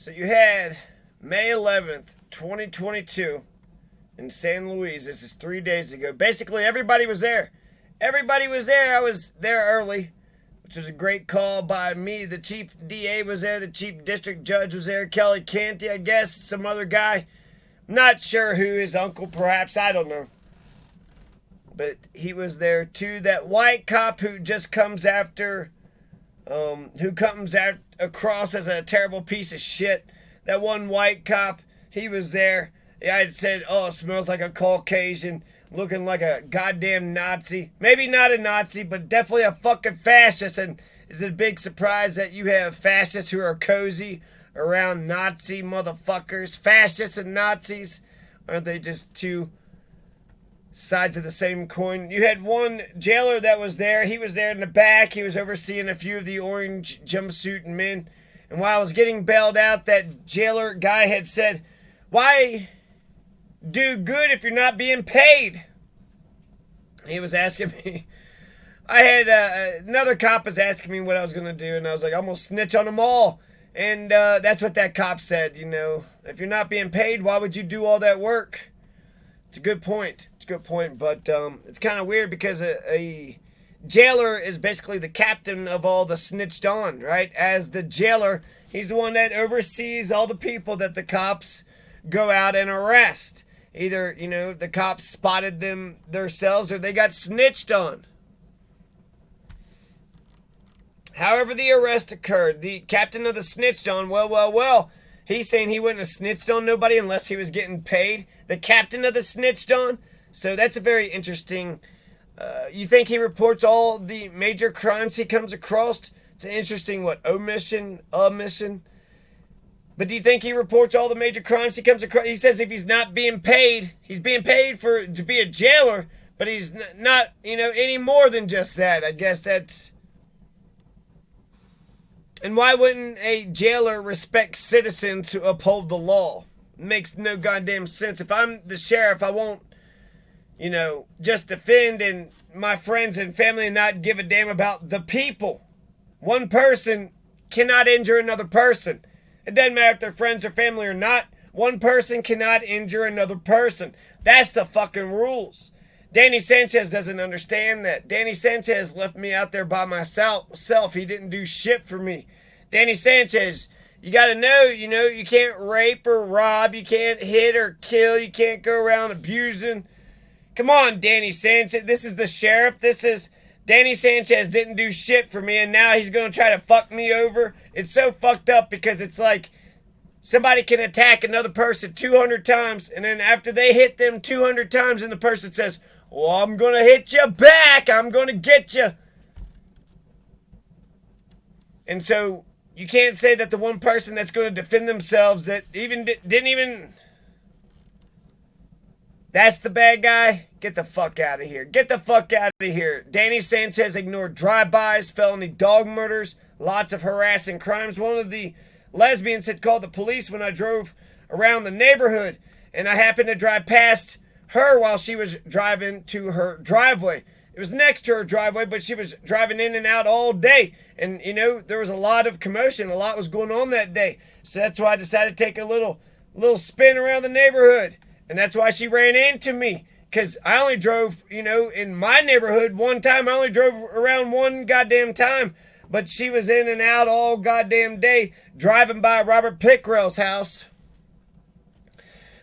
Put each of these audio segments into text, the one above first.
So you had May 11th, 2022 in San Luis. This is 3 days ago. Basically, everybody was there. Everybody was there. I was there early, which was a great call by me. The chief DA was there. The chief district judge was there. Kelly Canty, I guess. Some other guy. Not sure who, his uncle perhaps. I don't know. But he was there too. That white cop who just comes after, across as a terrible piece of shit. That one white cop, he was there. Yeah, I said, oh, it smells like a Caucasian, looking like a goddamn Nazi. Maybe not a Nazi, but definitely a fucking fascist. And is it a big surprise that you have fascists who are cozy around Nazi motherfuckers? Fascists and Nazis, aren't they just two sides of the same coin? You had one jailer that was there. He was there in the back. He was overseeing a few of the orange jumpsuit men. And while I was getting bailed out, that jailer guy had said, why do good if you're not being paid? He was asking me. I had another cop was asking me what I was going to do. And I was like, I'm going to snitch on them all. And that's what that cop said. You know, if you're not being paid, why would you do all that work? It's a good point. But it's kind of weird because a jailer is basically the captain of all the snitched on, right? As the jailer, he's the one that oversees all the people that the cops go out and arrest. Either, you know, the cops spotted them themselves or they got snitched on. However the arrest occurred, the captain of the snitched on, well, he's saying he wouldn't have snitched on nobody unless he was getting paid. The captain of the snitched on. So that's a very interesting. You think he reports all the major crimes he comes across? It's an interesting, omission? But do you think he reports all the major crimes he comes across? He says if he's not being paid, he's being paid to be a jailer, but he's not, any more than just that. I guess that's. And why wouldn't a jailer respect citizens who uphold the law? It makes no goddamn sense. If I'm the sheriff, I won't, just defend and my friends and family and not give a damn about the people. One person cannot injure another person. It doesn't matter if they're friends or family or not. One person cannot injure another person. That's the fucking rules. Danny Sanchez doesn't understand that. Danny Sanchez left me out there by myself. He didn't do shit for me. Danny Sanchez, you got to know, you can't rape or rob. You can't hit or kill. You can't go around abusing. Come on, Danny Sanchez. This is the sheriff. Danny Sanchez didn't do shit for me, and now he's going to try to fuck me over. It's so fucked up because it's like somebody can attack another person 200 times, and then after they hit them 200 times, and the person says, well, I'm going to hit you back. I'm going to get you. And so you can't say that the one person that's going to defend themselves that didn't even... That's the bad guy? Get the fuck out of here. Get the fuck out of here. Danny Sanchez ignored drive-bys, felony dog murders, lots of harassing crimes. One of the lesbians had called the police when I drove around the neighborhood, and I happened to drive past her while she was driving to her driveway. It was next to her driveway, but she was driving in and out all day. And, there was a lot of commotion. A lot was going on that day. So that's why I decided to take a little spin around the neighborhood. And that's why she ran into me. Because I only drove, in my neighborhood one time. I only drove around one goddamn time. But she was in and out all goddamn day driving by Robert Pickrell's house.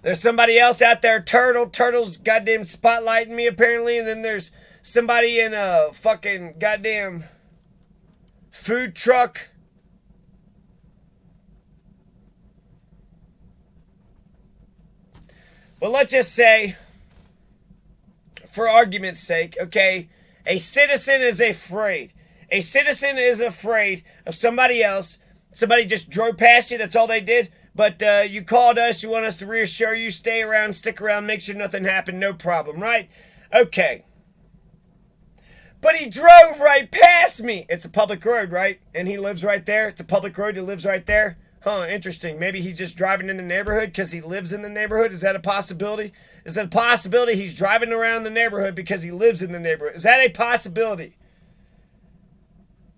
There's somebody else out there, Turtle's goddamn spotlighting me apparently. And then there's somebody in a fucking goddamn food truck. Well, let's just say, for argument's sake, okay, a citizen is afraid. A citizen is afraid of somebody else. Somebody just drove past you, that's all they did. But you called us, you want us to reassure you, stay around, stick around, make sure nothing happened, no problem, right? Okay. But he drove right past me. It's a public road, right? And he lives right there. It's a public road, he lives right there. Huh, interesting. Maybe he's just driving in the neighborhood because he lives in the neighborhood. Is that a possibility? Is it a possibility he's driving around the neighborhood because he lives in the neighborhood? Is that a possibility?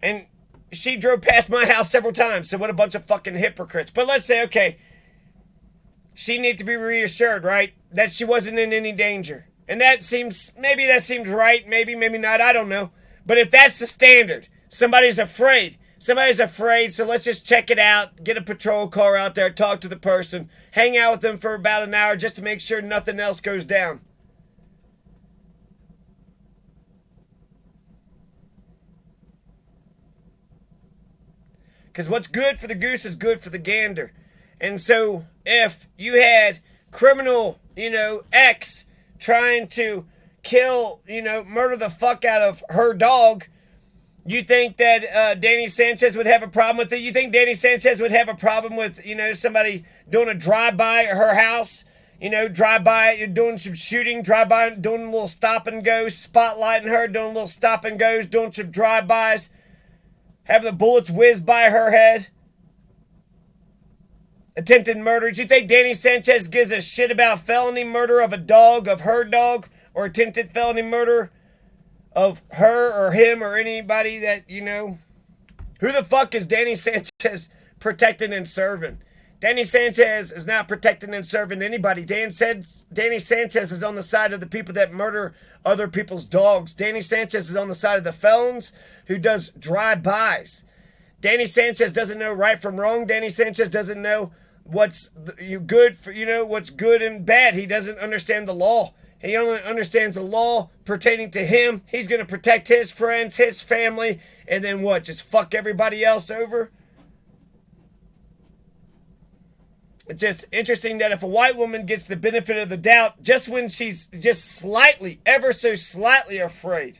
And she drove past my house several times. So what a bunch of fucking hypocrites. But let's say, okay, she needs to be reassured, right? That she wasn't in any danger. And maybe that seems right. Maybe not. I don't know. But if that's the standard, somebody's afraid. So let's just check it out. Get a patrol car out there. Talk to the person. Hang out with them for about an hour just to make sure nothing else goes down. Because what's good for the goose is good for the gander. And so if you had criminal, X trying to kill, murder the fuck out of her dog, you think that Danny Sanchez would have a problem with it? You think Danny Sanchez would have a problem with, somebody doing a drive-by at her house? Drive-by, doing some shooting, drive-by, doing a little stop and go, spotlighting her, doing a little stop and goes, doing some drive-bys, having the bullets whiz by her head. Attempted murders. You think Danny Sanchez gives a shit about felony murder of a dog, of her dog, or attempted felony murder of her or him or anybody that, Who the fuck is Danny Sanchez protecting and serving? Danny Sanchez is not protecting and serving anybody. Danny Sanchez is on the side of the people that murder other people's dogs. Danny Sanchez is on the side of the felons who does drive-bys. Danny Sanchez doesn't know right from wrong. Danny Sanchez doesn't know what's good for, what's good and bad. He doesn't understand the law. He only understands the law pertaining to him. He's going to protect his friends, his family, and then what? Just fuck everybody else over? It's just interesting that if a white woman gets the benefit of the doubt just when she's just slightly, ever so slightly afraid.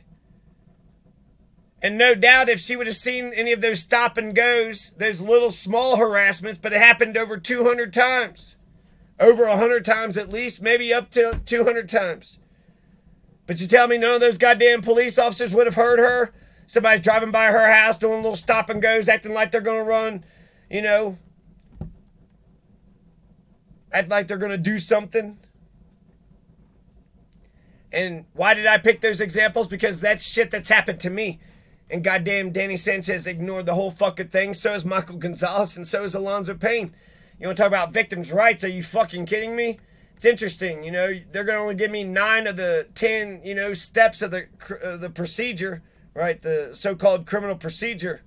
And no doubt if she would have seen any of those stop and goes, those little small harassments, but it happened over 200 times. Over 100 times at least, maybe up to 200 times. But you tell me none of those goddamn police officers would have heard her? Somebody's driving by her house doing little stop and goes, acting like they're going to run, act like they're going to do something. And why did I pick those examples? Because that's shit that's happened to me. And goddamn Danny Sanchez ignored the whole fucking thing. So is Michael Gonzalez and so is Alonzo Payne. You want to talk about victims' rights? Are you fucking kidding me? It's interesting, they're going to only give me 9 of the 10, steps of the procedure, right? The so-called criminal procedure.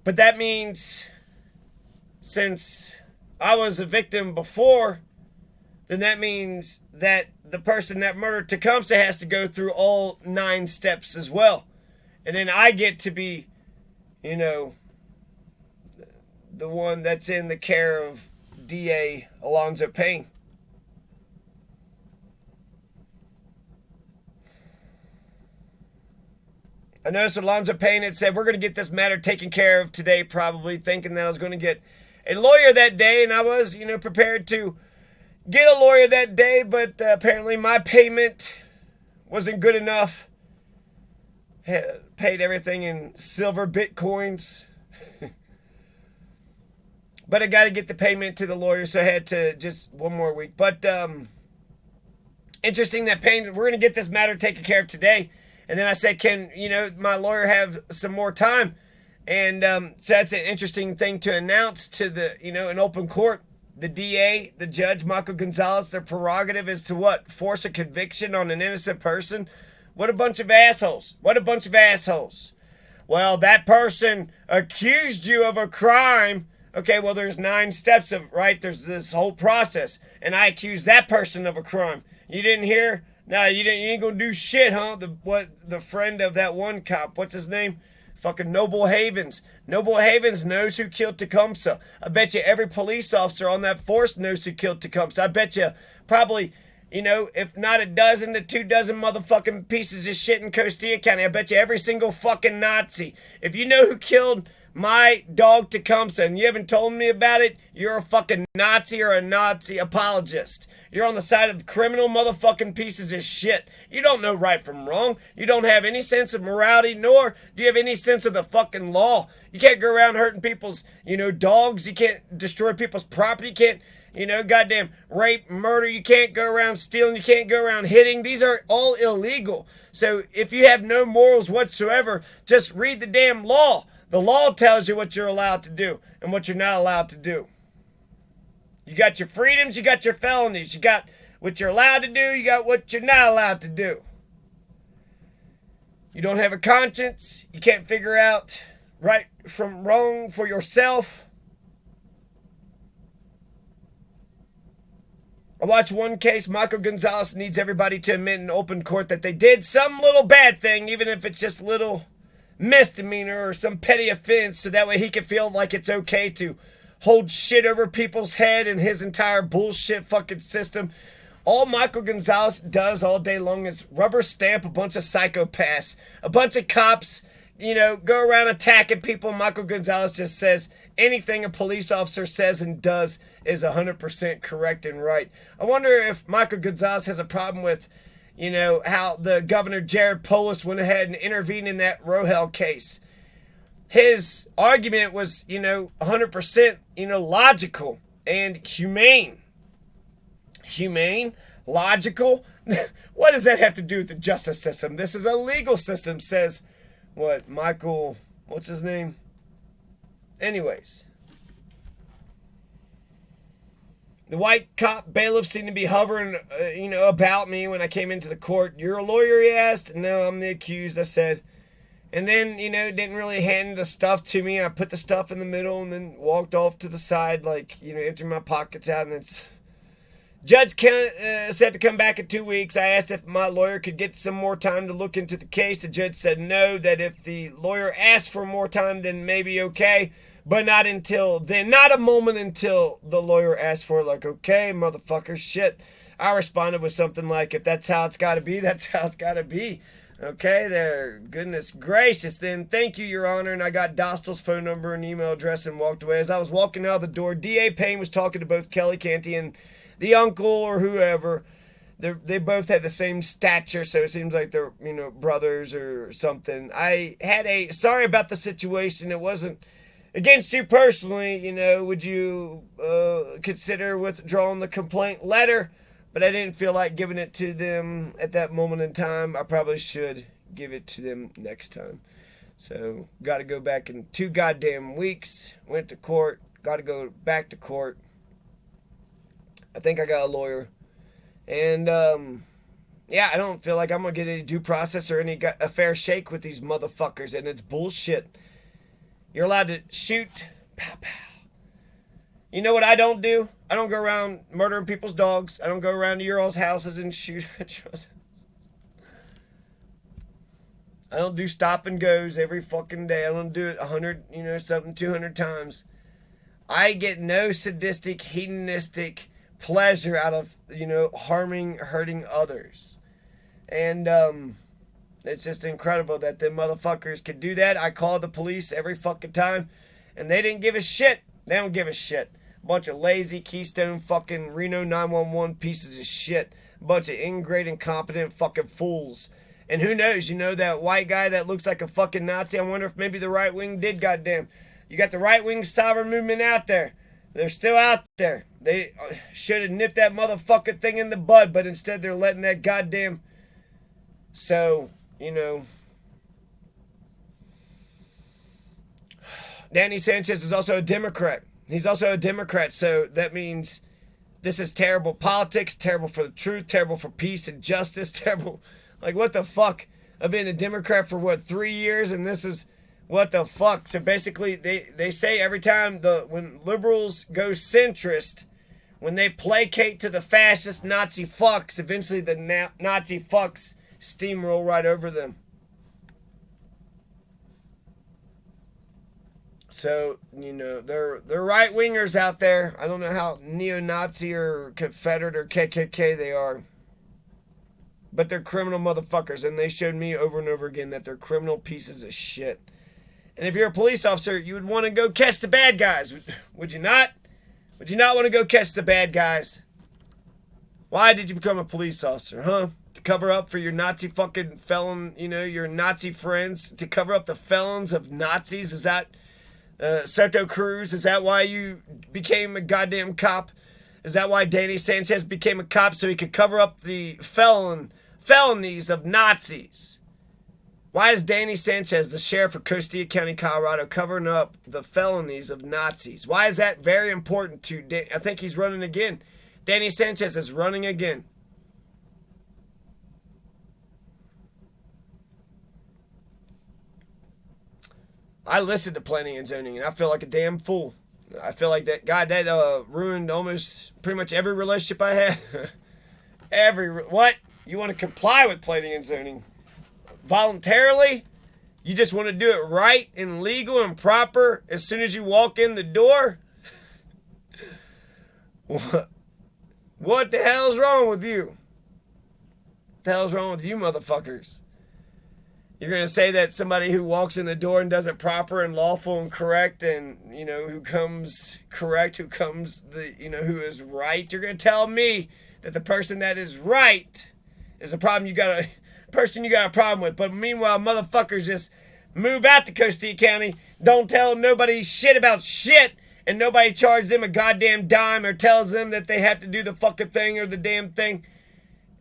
But that means since I was a victim before, then that means that the person that murdered Tecumseh has to go through all 9 steps as well. And then I get to be, the one that's in the care of DA Alonzo Payne. I noticed Alonzo Payne had said, we're going to get this matter taken care of today, probably thinking that I was going to get a lawyer that day, and I was, prepared to get a lawyer that day, but apparently my payment wasn't good enough. Paid everything in silver bitcoins. But I got to get the payment to the lawyer, so I had to just one more week. But interesting that Payne, we're going to get this matter taken care of today. And then I said, can, my lawyer have some more time? And so that's an interesting thing to announce to the, an open court. The DA, the judge, Michael Gonzalez, their prerogative is to what? Force a conviction on an innocent person? What a bunch of assholes. What a bunch of assholes. Well, that person accused you of a crime. Okay, well, there's 9 steps of, right? There's this whole process. And I accused that person of a crime. You didn't hear? No, you ain't gonna do shit, huh? The friend of that one cop, what's his name? Fucking Noble Havens. Noble Havens knows who killed Tecumseh. I bet you every police officer on that force knows who killed Tecumseh. I bet you probably, if not a dozen to 2 dozen motherfucking pieces of shit in Costilla County. I bet you every single fucking Nazi. If you know who killed my dog Tecumseh and you haven't told me about it, you're a fucking Nazi or a Nazi apologist. You're on the side of the criminal motherfucking pieces of shit. You don't know right from wrong. You don't have any sense of morality, nor do you have any sense of the fucking law. You can't go around hurting people's, dogs. You can't destroy people's property. You can't goddamn rape, murder. You can't go around stealing. You can't go around hitting. These are all illegal. So if you have no morals whatsoever, just read the damn law. The law tells you what you're allowed to do and what you're not allowed to do. You got your freedoms, you got your felonies, you got what you're allowed to do, you got what you're not allowed to do. You don't have a conscience, you can't figure out right from wrong for yourself. I watched one case. Michael Gonzalez needs everybody to admit in open court that they did some little bad thing, even if it's just little misdemeanor or some petty offense, so that way he can feel like it's okay to hold shit over people's head and his entire bullshit fucking system. All Michael Gonzalez does all day long is rubber stamp a bunch of psychopaths, a bunch of cops, go around attacking people. Michael Gonzalez just says anything a police officer says and does is 100% correct and right. I wonder if Michael Gonzalez has a problem with, how the governor Jared Polis went ahead and intervened in that Rohel case. His argument was, 100%, logical and humane. Humane? Logical? What does that have to do with the justice system? This is a legal system, says, Michael, what's his name? Anyways. The white cop bailiff seemed to be hovering, about me when I came into the court. "You're a lawyer?" he asked. "No, I'm the accused," I said. And then, didn't really hand the stuff to me. I put the stuff in the middle and then walked off to the side, emptying my pockets out. And it's... Judge said to come back in 2 weeks. I asked if my lawyer could get some more time to look into the case. The judge said no, that if the lawyer asked for more time, then maybe okay. But not until then. Not a moment until the lawyer asked for it. Okay, motherfucker, shit. I responded with something like, if that's how it's got to be, that's how it's got to be. Okay, there. Goodness gracious. Then, thank you, Your Honor. And I got Dostal's phone number and email address and walked away. As I was walking out the door, D.A. Payne was talking to both Kelly Canty and the uncle or whoever. They both had the same stature, so it seems like they're, brothers or something. I had sorry about the situation. It wasn't against you personally, would you consider withdrawing the complaint letter? But I didn't feel like giving it to them at that moment in time. I probably should give it to them next time. So, got to go back in 2 goddamn weeks. Went to court. Got to go back to court. I think I got a lawyer. And, I don't feel like I'm going to get any due process or a fair shake with these motherfuckers. And it's bullshit. You're allowed to shoot. Pow, pow. You know what I don't do? I don't go around murdering people's dogs. I don't go around to your all's houses and shoot at your houses. I don't do stop and goes every fucking day. I don't do it 100, 200 times. I get no sadistic, hedonistic pleasure out of, hurting others. And, it's just incredible that them motherfuckers could do that. I call the police every fucking time, and they didn't give a shit. They don't give a shit. Bunch of lazy Keystone fucking Reno 911 pieces of shit. Bunch of ingrate, incompetent fucking fools. And who knows, that white guy that looks like a fucking Nazi, I wonder if maybe the right wing did, goddamn. You got the right wing sovereign movement out there. They're still out there. They should have nipped that motherfucking thing in the bud, but instead they're letting that goddamn... So, Danny Sanchez is also a Democrat. He's also a Democrat, so that means this is terrible politics, terrible for the truth, terrible for peace and justice, terrible. Like, what the fuck? I've been a Democrat for, 3 years, and this is, what the fuck? So basically, they say every time when liberals go centrist, when they placate to the fascist Nazi fucks, eventually the Nazi fucks steamroll right over them. So, they're right-wingers out there. I don't know how neo-Nazi or Confederate or KKK they are. But they're criminal motherfuckers, and they showed me over and over again that they're criminal pieces of shit. And if you're a police officer, you would want to go catch the bad guys. Would you not? Would you not want to go catch the bad guys? Why did you become a police officer, huh? To cover up for your Nazi fucking felon, your Nazi friends? To cover up the felons of Nazis? Is that... Soto Cruz, is that why you became a goddamn cop? Is that why Danny Sanchez became a cop, so he could cover up the felonies of Nazis? Why is Danny Sanchez, the sheriff of Costilla County, Colorado, covering up the felonies of Nazis? Why is that very important to I think he's running again. Danny Sanchez is running again. I listened to Planning and Zoning, and I feel like a damn fool. I feel like that ruined almost pretty much every relationship I had. What? You want to comply with Planning and Zoning voluntarily? You just want to do it right and legal and proper as soon as you walk in the door? What the hell's wrong with you? What the hell's wrong with you motherfuckers? You're going to say that somebody who walks in the door and does it proper and lawful and correct and, who comes correct, who is right, you're going to tell me that the person that is right is a problem you got a problem with. But meanwhile, motherfuckers just move out to Costilla County, don't tell nobody shit about shit, and nobody charges them a goddamn dime or tells them that they have to do the fucking thing or the damn thing.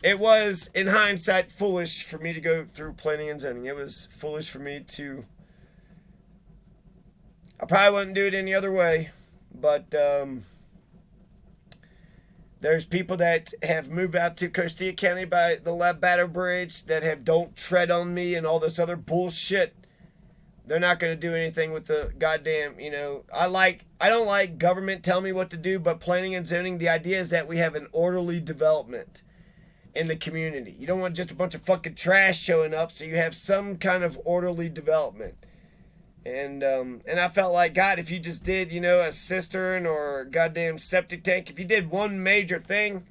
It was, in hindsight, foolish for me to go through Planning and Zoning. It was foolish for me to... I probably wouldn't do it any other way, but there's people that have moved out to Costilla County by the Labatt Bridge that have "Don't Tread on Me" and all this other bullshit. They're not going to do anything with the goddamn, I don't like government telling me what to do, but Planning and Zoning, the idea is that we have an orderly development in the community. You don't want just a bunch of fucking trash showing up, so you have some kind of orderly development. And I felt like, God, if you just did, a cistern or a goddamn septic tank, if you did one major thing,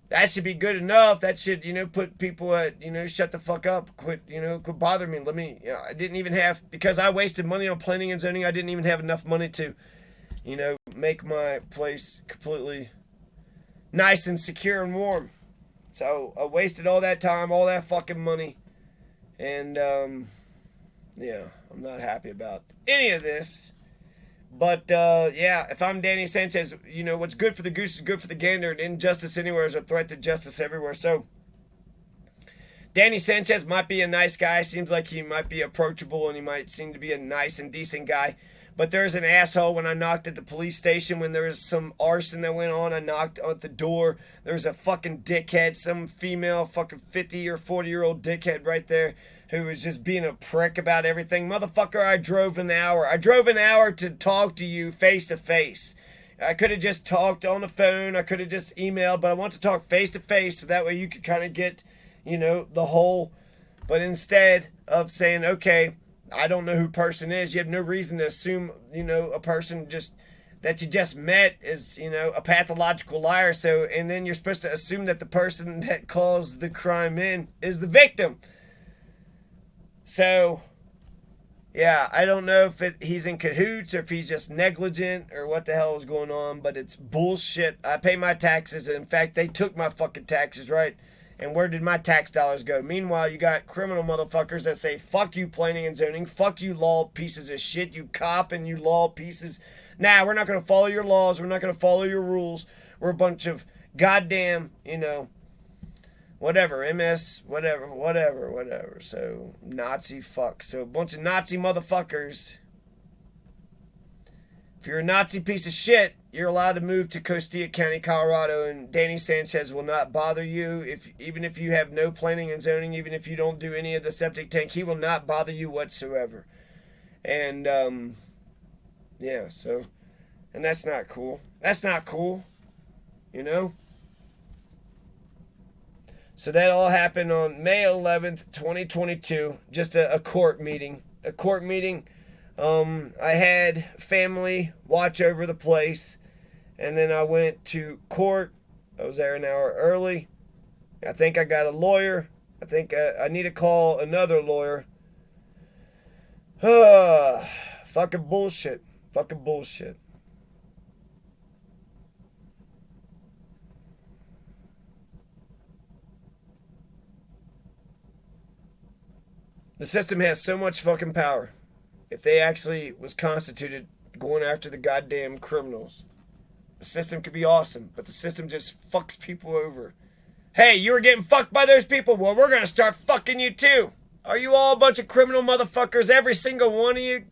that should be good enough. That should, put people at, shut the fuck up, quit bothering me. I didn't even have, because I wasted money on Planning and Zoning, I didn't even have enough money to, make my place completely nice and secure and warm. So I wasted all that time, all that fucking money, and yeah, I'm not happy about any of this. But yeah, if I'm Danny Sanchez, what's good for the goose is good for the gander, and injustice anywhere is a threat to justice everywhere. So Danny Sanchez might be a nice guy. Seems like he might be approachable, and he might seem to be a nice and decent guy. But there's an asshole. When I knocked at the police station, when there was some arson that went on, I knocked at the door. There was a fucking dickhead, some female fucking 50 or 40-year-old dickhead right there who was just being a prick about everything. Motherfucker, I drove an hour. I drove an hour to talk to you face to face. I could have just talked on the phone. I could have just emailed, but I want to talk face to face so that way you could kind of get, the whole. But instead of saying, okay, I don't know who person is, you have no reason to assume, a person that you just met is, a pathological liar. So, and then you're supposed to assume that the person that caused the crime is the victim. So, yeah, I don't know if he's in cahoots or if he's just negligent or what the hell is going on, but it's bullshit. I pay my taxes. In fact, they took my fucking taxes, right? And where did my tax dollars go? Meanwhile, you got criminal motherfuckers that say, fuck you, Planning and Zoning. Fuck you, law pieces of shit. You cop and you law pieces. Nah, we're not going to follow your laws. We're not going to follow your rules. We're a bunch of goddamn, whatever, whatever. So, Nazi fuck. So, a bunch of Nazi motherfuckers. If you're a Nazi piece of shit, you're allowed to move to Costilla County, Colorado, and Danny Sanchez will not bother you. Even if you have no Planning and Zoning, even if you don't do any of the septic tank, he will not bother you whatsoever. And, yeah, so, and that's not cool. That's not cool, So that all happened on May 11th, 2022, just a court meeting. I had family watch over the place, and then I went to court. I was there an hour early. I think I got a lawyer. I think I need to call another lawyer. Fucking bullshit. The system has so much fucking power. If they actually was constituted going after the goddamn criminals. The system could be awesome, but the system just fucks people over. Hey, you were getting fucked by those people? Well, we're gonna start fucking you too. Are you all a bunch of criminal motherfuckers? Every single one of you?